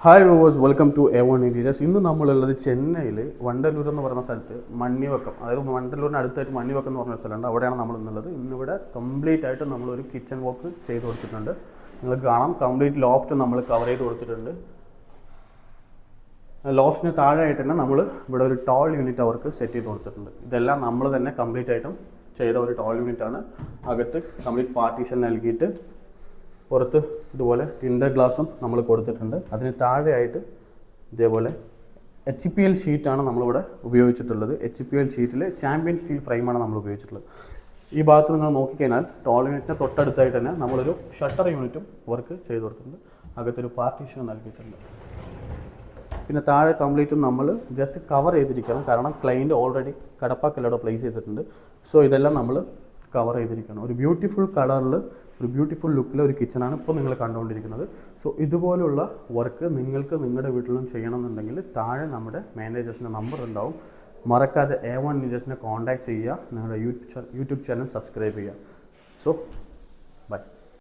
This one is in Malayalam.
Hi viewers, welcome to A1 Interiors. ഇന്ന് നമ്മളുള്ളത് ചെന്നൈയിൽ വണ്ടലൂർ എന്ന് പറയുന്ന സ്ഥലത്ത് മണ്ണിവക്കം, അതായത് വണ്ടലൂരിന് അടുത്തായിട്ട് മണ്ണിവക്കം എന്ന് പറഞ്ഞ സ്ഥലമുണ്ട്. അവിടെയാണ് നമ്മൾ ഇന്നുള്ളത്. ഇന്നിവിടെ കംപ്ലീറ്റ് ആയിട്ട് നമ്മളൊരു കിച്ചൺ വർക്ക് ചെയ്ത് കൊടുത്തിട്ടുണ്ട്. നിങ്ങൾക്ക് കാണാം, കംപ്ലീറ്റ് ലോഫ്റ്റ് നമ്മൾ കവർ ചെയ്ത് കൊടുത്തിട്ടുണ്ട്. ലോഫ്റ്റിന് താഴെയായിട്ട് തന്നെ നമ്മൾ ഇവിടെ ഒരു ടോൾ യൂണിറ്റ് അവർക്ക് സെറ്റ് ചെയ്ത് കൊടുത്തിട്ടുണ്ട്. ഇതെല്ലാം നമ്മൾ തന്നെ കംപ്ലീറ്റ് ആയിട്ടും ചെയ്ത ഒരു ടോൾ യൂണിറ്റാണ്. അകത്ത് കംപ്ലീറ്റ് പാർട്ടീഷൻ നൽകിയിട്ട് പുറത്ത് ഇതുപോലെ ടിൻഡർ ഗ്ലാസും നമ്മൾ കൊടുത്തിട്ടുണ്ട്. അതിന് താഴെയായിട്ട് ഇതേപോലെ HPL ഷീറ്റാണ് നമ്മളിവിടെ ഉപയോഗിച്ചിട്ടുള്ളത്. HPL ഷീറ്റിൽ ചാമ്പ്യൻ സ്റ്റീൽ ഫ്രെയിമാണ് നമ്മൾ ഉപയോഗിച്ചിട്ടുള്ളത്. ഈ ഭാഗത്ത് നിങ്ങൾ നോക്കിക്കഴിഞ്ഞാൽ ടോൾ യൂണിറ്റിന് തൊട്ടടുത്തായിട്ട് തന്നെ നമ്മളൊരു ഷട്ടർ യൂണിറ്റും വർക്ക് ചെയ്ത് കൊടുത്തിട്ടുണ്ട്. അകത്തൊരു പാർട്ടീഷൻ നൽകിയിട്ടുണ്ട്. പിന്നെ താഴെ കംപ്ലീറ്റും നമ്മൾ ജസ്റ്റ് കവർ ചെയ്തിരിക്കണം, കാരണം ക്ലൈൻറ്റ് ഓൾറെഡി കടപ്പാക്കല്ലവിടെ പ്ലേസ് ചെയ്തിട്ടുണ്ട്. സോ ഇതെല്ലാം നമ്മൾ കവർ ചെയ്തിരിക്കണം. ഒരു ബ്യൂട്ടിഫുൾ കളറിൽ, ഒരു ബ്യൂട്ടിഫുൾ ലുക്കിൽ ഒരു കിച്ചണാണ് ഇപ്പോൾ നിങ്ങൾ കണ്ടുകൊണ്ടിരിക്കുന്നത്. സോ ഇതുപോലുള്ള വർക്ക് നിങ്ങൾക്ക് നിങ്ങളുടെ വീട്ടിലും ചെയ്യണമെന്നുണ്ടെങ്കിൽ താഴെ നമ്മുടെ മാനേജേഴ്സിൻ്റെ നമ്പർ ഉണ്ടാവും. മറക്കാതെ A1 Interiors കോൺടാക്ട് ചെയ്യുക. നിങ്ങളുടെ യൂട്യൂബ് ചാനൽ സബ്സ്ക്രൈബ് ചെയ്യുക. So by.